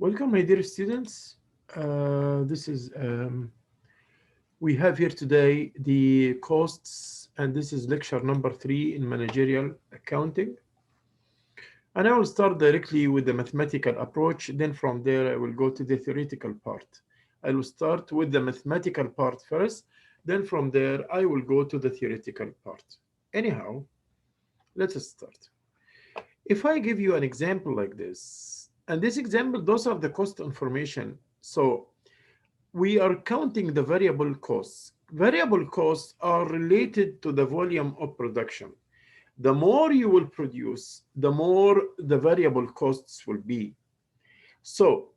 Welcome, my dear students. We have here today the costs, and this is lecture number 3 in managerial accounting. And I will start directly with the mathematical approach. Then from there, I will go to the theoretical part. I will start with the mathematical part first. Then from there, I will go to the theoretical part. Anyhow, let us start. If I give you an example like this, and this example, those are the cost information. So we are counting the variable costs. Variable costs are related to the volume of production. The more you will produce, the more the variable costs will be. So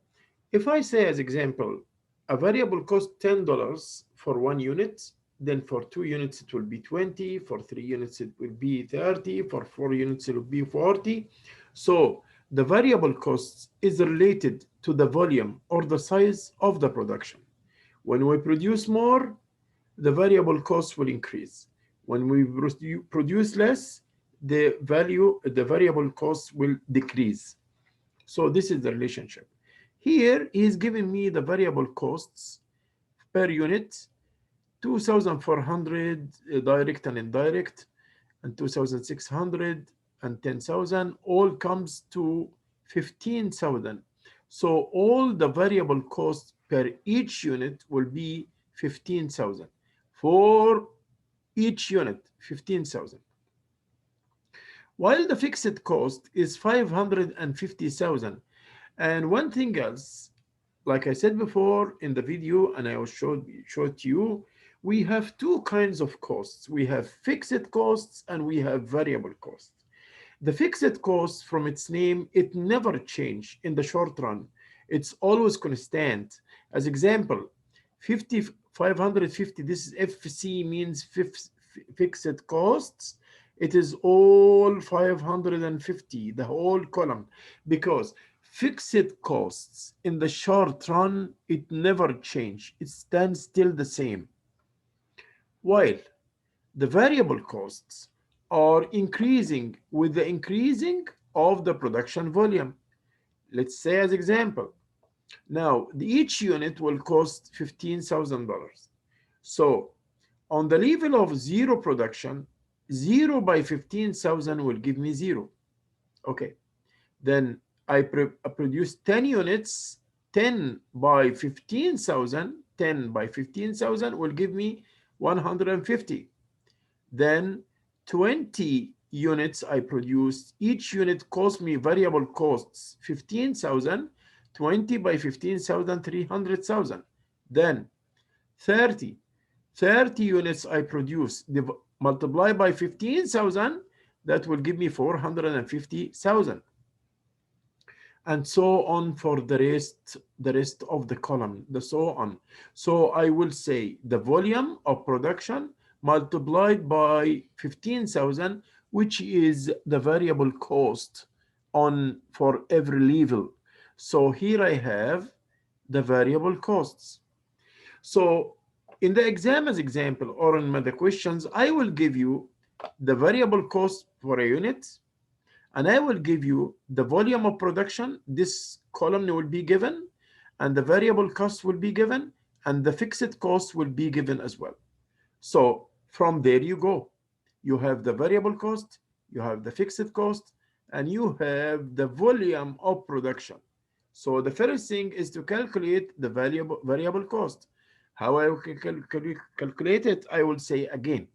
if I say as example, a variable cost $10 for 1 unit, then for 2 units it will be 20, for 3 units it will be 30, for 4 units it will be 40. So the variable cost is related to the volume or the size of the production. When we produce more, the variable cost will increase. When we produce less, the variable cost will decrease. So this is the relationship. Here he's giving me the variable costs per unit, 2,400 direct and indirect, and 2,600 and 10,000, all comes to 15,000. So all the variable costs per each unit will be 15,000. For each unit, 15,000. While the fixed cost is 550,000. And one thing else, like I said before in the video, and I will show to you, we have two kinds of costs. We have fixed costs and we have variable costs. The fixed cost, from its name, it never change in the short run. It's always constant. As example, 550, this is FC, means fixed costs. It is all 550, the whole column, because fixed costs in the short run, it never change. It stands still the same. While the variable costs are increasing with the increasing of the production volume. Let's say as example, now each unit will cost $15,000. So on the level of zero production, 0 by 15,000 will give me 0. Okay, then I produce 10 units, 10 by 15,000, 10 by 15,000 will give me 150. Then 20 units I produced, each unit cost me variable costs 15,000, 20 by 15,000, 300,000. Then 30 units I produce, multiply by 15,000, that will give me 450,000. And so on for the rest of the column, the so on. So I will say the volume of production multiplied by 15,000, which is the variable cost for every level. So here I have the variable costs. So in the exam as example, or in the questions, I will give you the variable cost for a unit, and I will give you the volume of production. This column will be given, and the variable cost will be given, and the fixed cost will be given as well. So from there you go. You have the variable cost, you have the fixed cost, and you have the volume of production. So the first thing is to calculate the variable cost. How I calculate it, I will say again.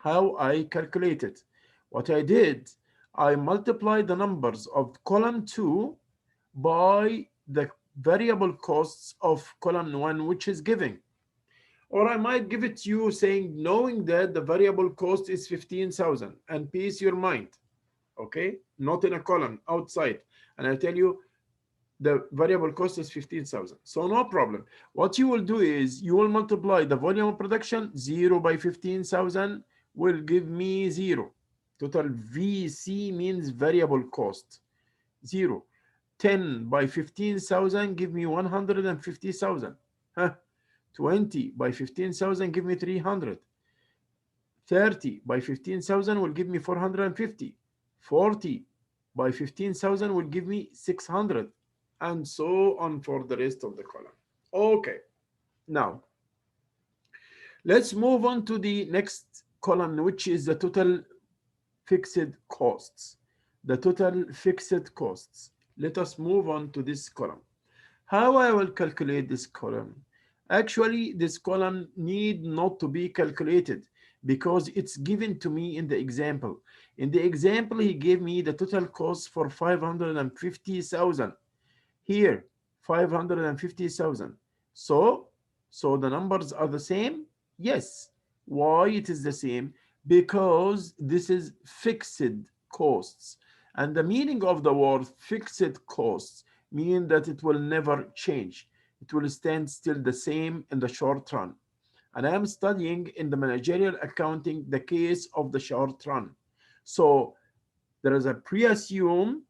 How I calculate it. What I did, I multiplied the numbers of column 2 by the variable costs of column 1, which is giving. Or I might give it to you saying, knowing that the variable cost is 15,000, and peace your mind, okay? Not in a column, outside. And I tell you, the variable cost is 15,000. So no problem. What you will do is you will multiply the volume of production, 0 by 15,000 will give me 0. Total VC means variable cost, 0. 10 by 15,000 give me 150,000. 20 by 15,000 give me 300. 30 by 15,000 will give me 450. 40 by 15,000 will give me 600. and so on for the rest of the column. Okay, now let's move on to the next column, which is the total fixed costs. The total fixed costs. Let us move on to this column. How I will calculate this column? Actually, this column need not to be calculated because it's given to me in the example. In the example, he gave me the total cost for 550,000. Here, 550,000. So, so the numbers are the same? Yes. Why it is the same? Because this is fixed costs. And the meaning of the word fixed costs mean that it will never change. It will stand still the same in the short run. And I am studying in the managerial accounting the case of the short run. So there is a presume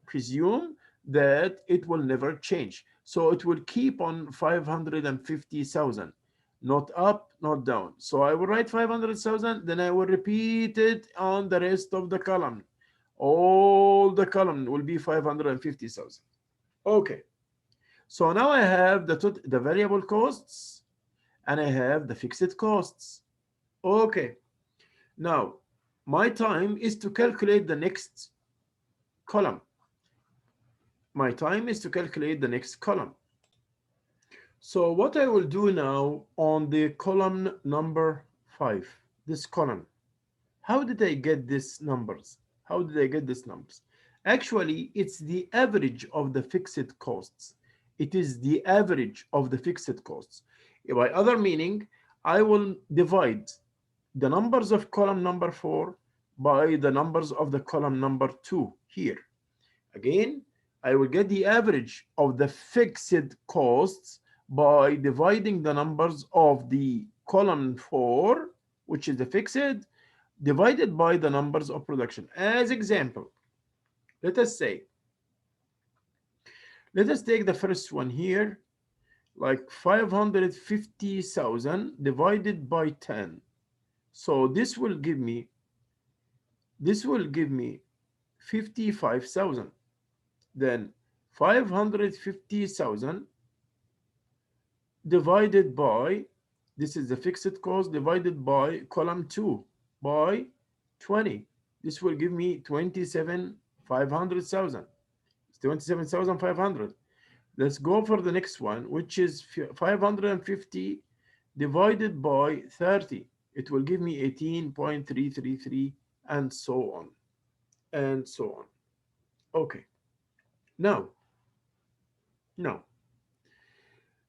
that it will never change. So it will keep on 550,000, not up, not down. So I will write 500,000, then I will repeat it on the rest of the column. All the column will be 550,000. Okay. So now I have the variable costs and I have the fixed costs. Okay. Now my time is to calculate the next column. My time is to calculate the next column. So what I will do now on the column number 5, this column, how did I get these numbers? How did I get these numbers? Actually, it's the average of the fixed costs. It is the average of the fixed costs. By other meaning, I will divide the numbers of column number 4 by the numbers of the column number 2 here. Again, I will get the average of the fixed costs by dividing the numbers of the column 4, which is the fixed, divided by the numbers of production. As example, let us say, let us take the first one here, like 550,000 divided by 10. So this will give me 55,000. Then 550,000 divided by, this is the fixed cost, divided by column 2 by 20. This will give me 27,500,000. 27,500. Let's go for the next one, which is 550 divided by 30. It will give me 18.333, and so on and so on. Okay. Now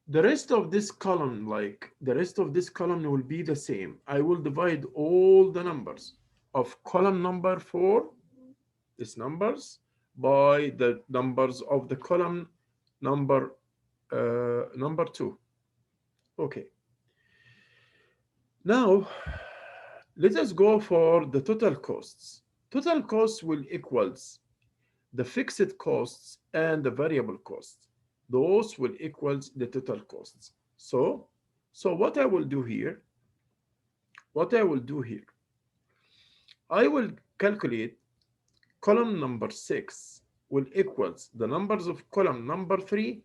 the rest of this column, will be the same. I will divide all the numbers of column number 4, these numbers, by the numbers of the column number 2. Okay. Now let us go for the total costs. Total costs will equals the fixed costs and the variable costs. Those will equals the total costs. So what I will do here, I will calculate column number 6 will equals the numbers of column number 3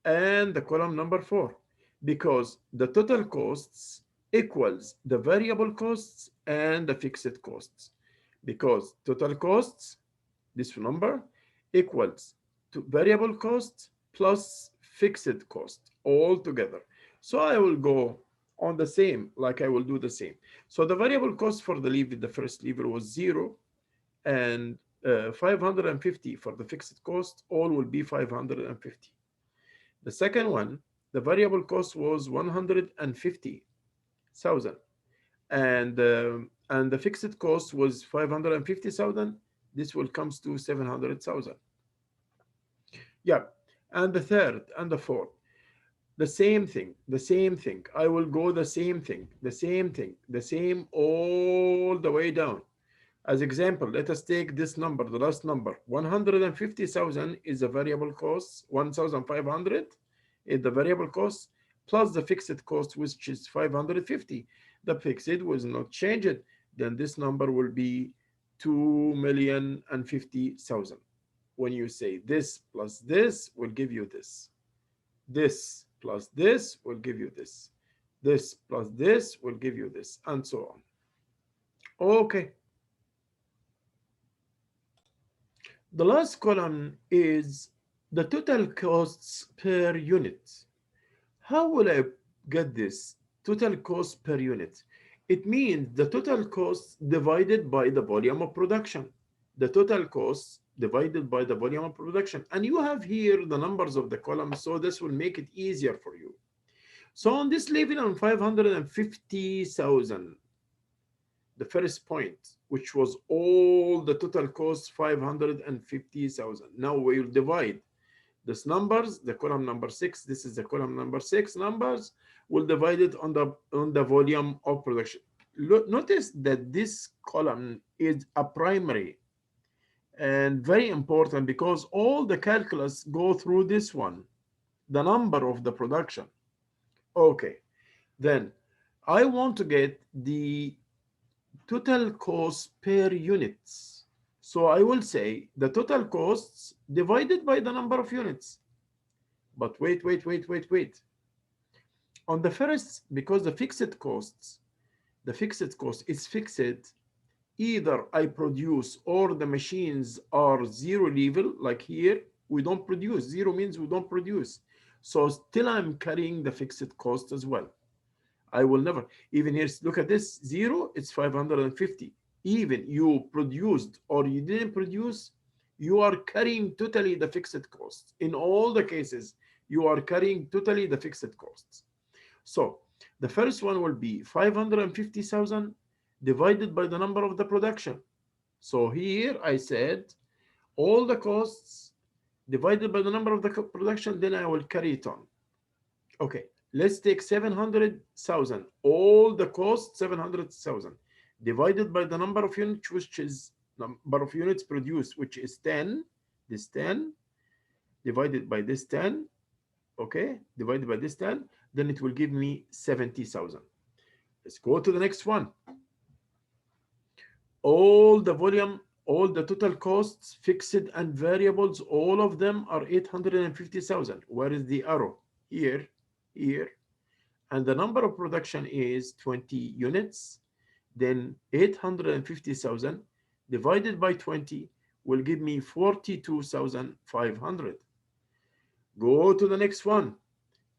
and the column number 4, because the total costs equals the variable costs and the fixed costs, because total costs, this number, equals to variable cost plus fixed cost all together. So I will go on the same, like I will do the same. So the variable cost for the first lever was 0, and 550 for the fixed cost, all will be 550. The second one, the variable cost was 150,000, and the fixed cost was 550,000. This will comes to 700,000. Yeah, and the third and the fourth, the same thing. I will go the same thing, the same all the way down. As example, let us take this number, the last number, 150,000 is the variable cost, 1,500 is the variable cost, plus the fixed cost, which is 550. The fixed was not changed, then this number will be 2,050,000. when you say this plus this will give you this. This plus this will give you this. This plus this will give you this, and so on. Okay. The last column is the total costs per unit. How will I get this? Total cost per unit. It means the total cost divided by the volume of production. The total cost divided by the volume of production. And you have here the numbers of the columns, so this will make it easier for you. So on this level on 550,000, the first point, which was all the total cost 550,000. Now we will divide this numbers, the column number 6, this is the column number 6 numbers, will divide it on the volume of production. Notice that this column is a primary and very important because all the calculus go through this one, the number of the production. Okay, then I want to get the total cost per units. So I will say the total costs divided by the number of units. But wait. On the first, because the fixed cost is fixed, either I produce or the machines are zero level, like here, we don't produce. Zero means we don't produce. So still I'm carrying the fixed cost as well. I will never, even here, look at this, zero, it's 550. Even you produced or you didn't produce, you are carrying totally the fixed costs. In all the cases, you are carrying totally the fixed costs. So the first one will be 550,000 divided by the number of the production. So here I said all the costs divided by the number of the production, then I will carry it on. Okay, let's take 700,000, all the costs 700,000 divided by the number of units, which is number of units produced, which is 10, this 10 divided by this 10, okay, divided by this 10, then it will give me 70,000. Let's go to the next one. All the volume, all the total costs, fixed and variables, all of them are 850,000. Where is the arrow? Here, and the number of production is 20 units. Then 850,000 divided by 20 will give me 42,500. Go to the next one.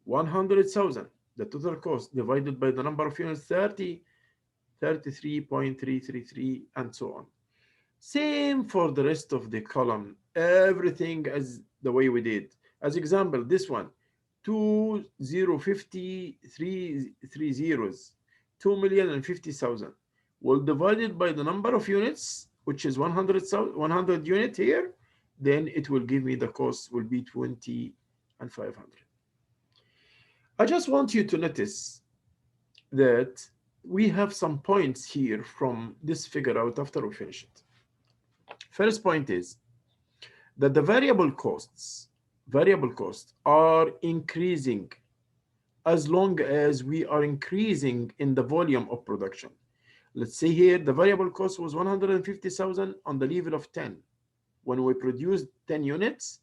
100,000, the total cost divided by the number of units, 33.333, and so on. Same for the rest of the column, everything as the way we did. As example, this one, 2,050,3 zeros, 2,050,000. Will divide it by the number of units, which is 100 unit here, then it will give me the cost will be 20,500. I just want you to notice that we have some points here from this figure out after we finish it. First point is that the variable costs are increasing as long as we are increasing in the volume of production. Let's say here the variable cost was 150,000 on the level of 10. When we produced 10 units,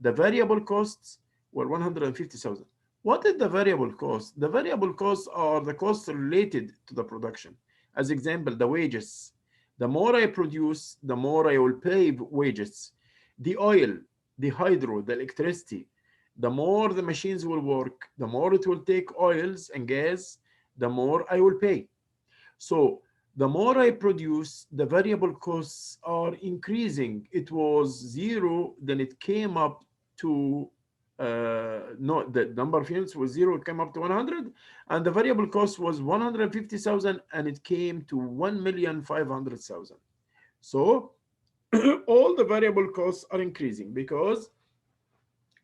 the variable costs were 150,000. What is the variable cost? The variable costs are the costs related to the production. As example, the wages. The more I produce, the more I will pay wages. The oil, the hydro, the electricity, the more the machines will work, the more it will take oils and gas, the more I will pay. So the more I produce, the variable costs are increasing. It was 0, then it came up to no, the number of units was 0, it came up to 100, and the variable cost was 150,000, and it came to 1,500,000. So all the variable costs are increasing because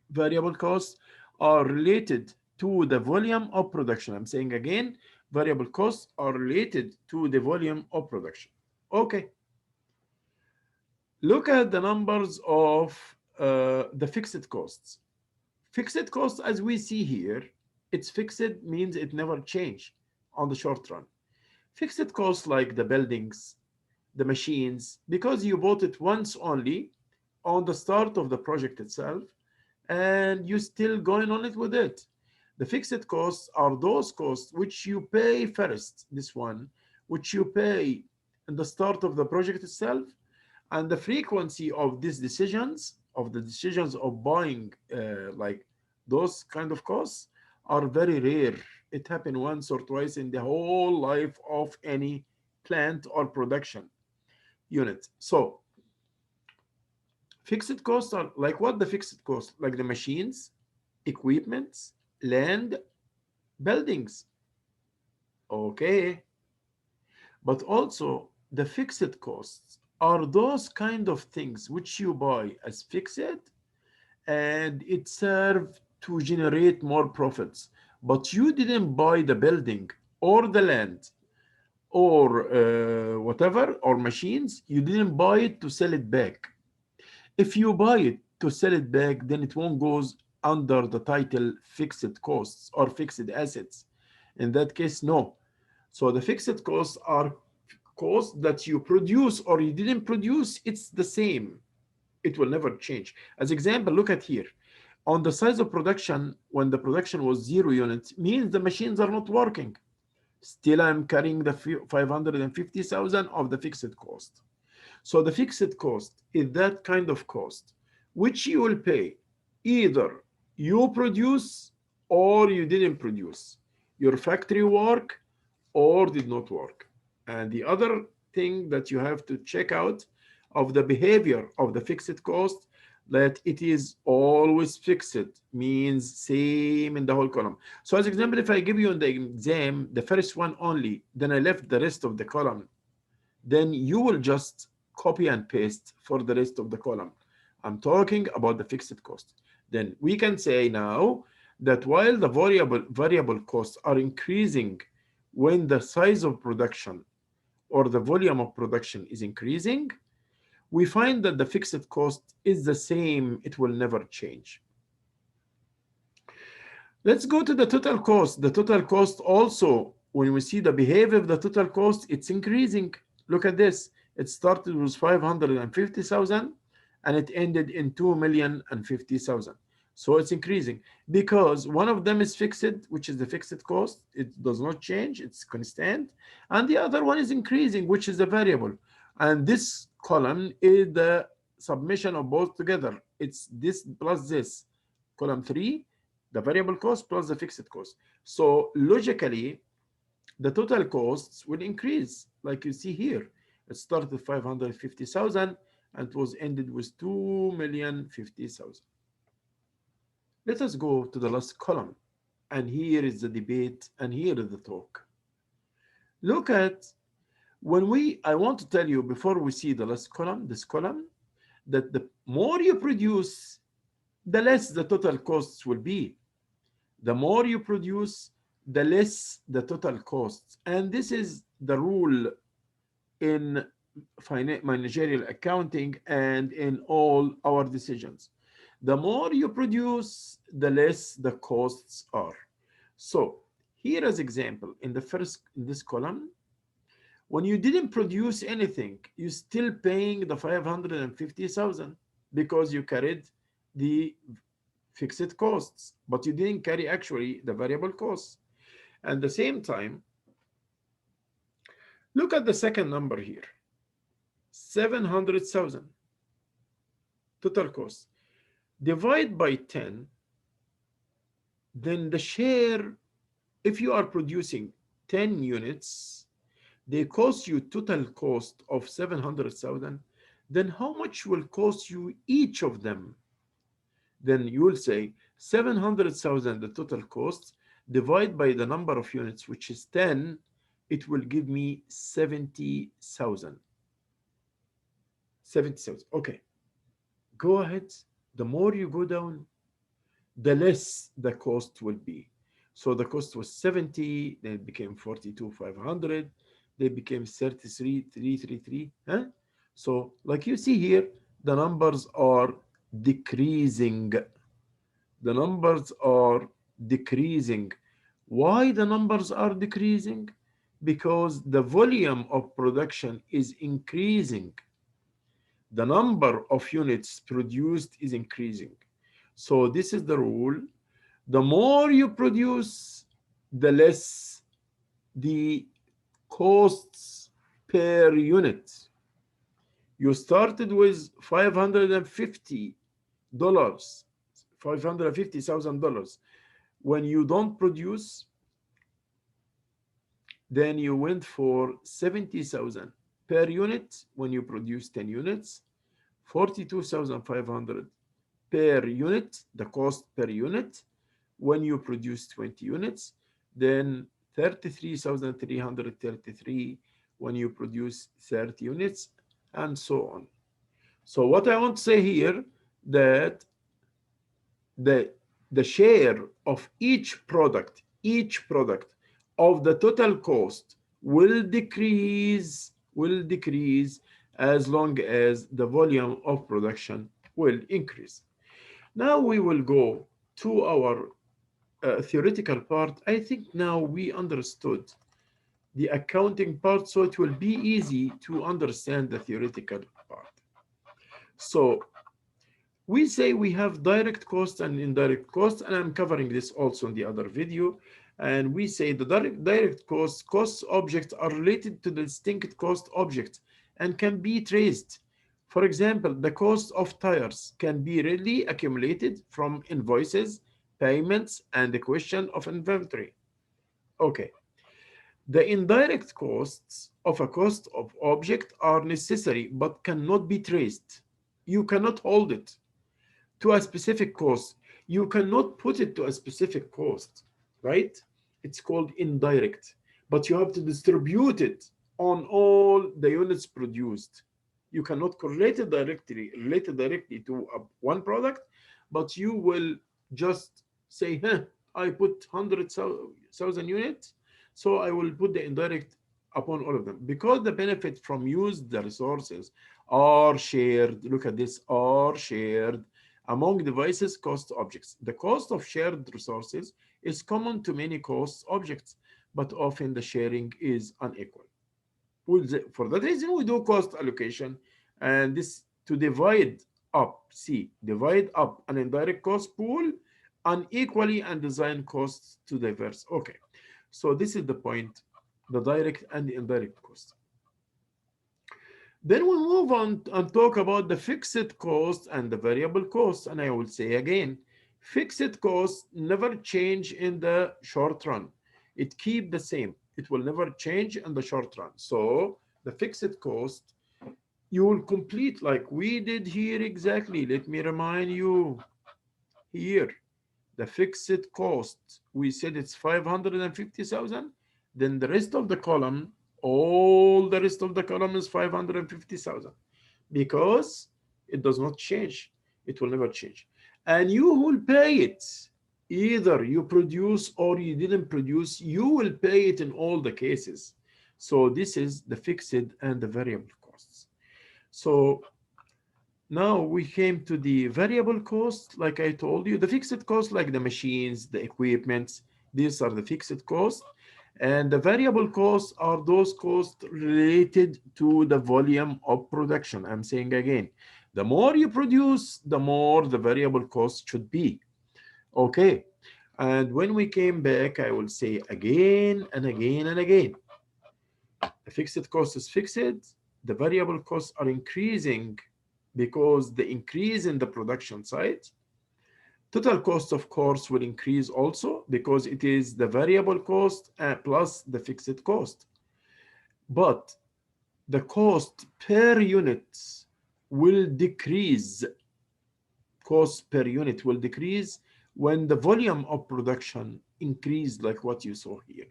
variable costs are related to the volume of production. I'm saying again, variable costs are related to the volume of production. Okay. Look at the numbers of the fixed costs. Fixed costs, as we see here, it's fixed means it never change on the short run. Fixed costs like the buildings, the machines, because you bought it once only, on the start of the project itself, and you still going on it with it. The fixed costs are those costs which you pay first, this one, which you pay in the start of the project itself, and the frequency of these decisions, of the decisions of buying like those kind of costs, are very rare. It happens once or twice in the whole life of any plant or production unit. So fixed costs are like what? The fixed costs like the machines, equipments, land, buildings. Okay. But also the fixed costs are those kind of things which you buy as fixed, and it serves to generate more profits. But you didn't buy the building or the land or whatever, or machines. You didn't buy it to sell it back. If you buy it to sell it back, then it won't goes under the title fixed costs or fixed assets. In that case, no. So the fixed costs are costs that you produce or you didn't produce. It's the same. It will never change. As example, look at here. On the size of production, when the production was 0 units, means the machines are not working. Still, I'm carrying the 550,000 of the fixed cost. So the fixed cost is that kind of cost which you will pay either you produce or you didn't produce. Your factory work or did not work. And the other thing that you have to check out of the behavior of the fixed cost, that it is always fixed, means same in the whole column. So as example, if I give you in the exam the first one only, then I left the rest of the column, then you will just copy and paste for the rest of the column. I'm talking about the fixed cost. Then we can say now that while the variable costs are increasing when the size of production or the volume of production is increasing, we find that the fixed cost is the same. It will never change. Let's go to the total cost. The total cost also, when we see the behavior of the total cost, it's increasing. Look at this. It started with 550,000 and it ended in 2,050,000. So it's increasing because one of them is fixed, which is the fixed cost. It does not change, it's constant. And the other one is increasing, which is the variable. And this column is the summation of both together. It's this plus this. Column 3, the variable cost plus the fixed cost. So logically, the total costs will increase, like you see here. It started with 550,000 and it was ended with 2,050,000. Let us go to the last column. And here is the debate and here is the talk. Look at I want to tell you before we see the last column, this column, that the more you produce, the less the total costs will be. The more you produce, the less the total costs. And this is the rule in managerial accounting and in all our decisions. The more you produce, the less the costs are. So here as example, in this column, when you didn't produce anything, you're still paying the 550,000 because you carried the fixed costs, but you didn't carry actually the variable costs. At the same time, look at the second number here, 700,000 total cost. Divide by 10, then the share, if you are producing 10 units, they cost you total cost of 700,000, then how much will cost you each of them? Then you will say 700,000 the total cost, divide by the number of units, which is 10, it will give me 70,000. 70,000. Okay. Go ahead. The more you go down, the less the cost will be. So the cost was 70, then it became 42,500, they became 33,333. Huh? So like you see here, the numbers are decreasing. The numbers are decreasing. Why the numbers are decreasing? Because the volume of production is increasing. the number of units produced is increasing. So this is the rule. The more you produce, the less the costs per unit. You started with $550, $550,000. When you don't produce, then you went for 70,000 per unit when you produce 10 units, 42,500 per unit, the cost per unit when you produce 20 units, then 33,333 when you produce 30 units, and so on. So what I want to say here, that the the share of each product of the total cost will decrease as long as the volume of production will increase. Now we will go to our theoretical part. I think now we understood the accounting part, so it will be easy to understand the theoretical part. So we say we have direct costs and indirect costs, and I'm covering this also in the other video. And we say the direct cost objects are related to the distinct cost object and can be traced. For example, the cost of tires can be readily accumulated from invoices, payments, and the question of inventory. Okay. The indirect costs of a cost of object are necessary but cannot be traced. You cannot hold it to a specific cost. You cannot put it to a specific cost, right? It's called indirect, but you have to distribute it on all the units produced. You cannot relate it directly to one product, but you will just say, I put 100,000 units, so I will put the indirect upon all of them, because the benefit from used resources are shared. Look at this, are shared among devices cost objects. The cost of shared resources is common to many cost objects, but often the sharing is unequal. For that reason, we do cost allocation, and this to divide up an indirect cost pool unequally and design costs to diverse. Okay, so this is the point, the direct and the indirect cost. Then we move on and talk about the fixed cost and the variable cost. And I will say again, fixed costs never change in the short run. It keep the same. It will never change in the short run. So the fixed cost, you will complete like we did here exactly. Let me remind you here. The fixed cost, we said it's 550,000. Then the rest of the column, all the rest of the column is 550,000, because it does not change. It will never change. And you will pay it. Either you produce or you didn't produce, you will pay it in all the cases. So this is the fixed and the variable costs. So now we came to the variable cost. Like I told you, the fixed cost, like the machines, the equipment, these are the fixed costs. And the variable costs are those costs related to the volume of production. I'm saying again, the more you produce, the more the variable cost should be. Okay. And when we came back, I will say again and again and again, the fixed cost is fixed. The variable costs are increasing because the increase in the production side. Total cost, of course, will increase also because it is the variable cost plus the fixed cost. But the cost per unit will decrease. Cost per unit will decrease when the volume of production increased, like what you saw here.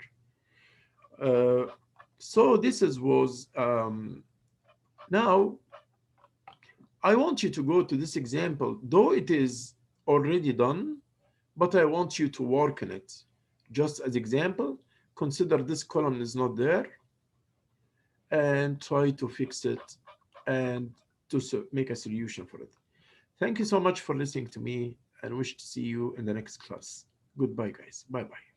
So this was now I want you to go to this example, though it is already done, but I want you to work on it. Just as example, consider this column is not there and try to fix it and to make a solution for it. Thank you so much for listening to me, and wish to see you in the next class. Goodbye, guys. Bye-bye.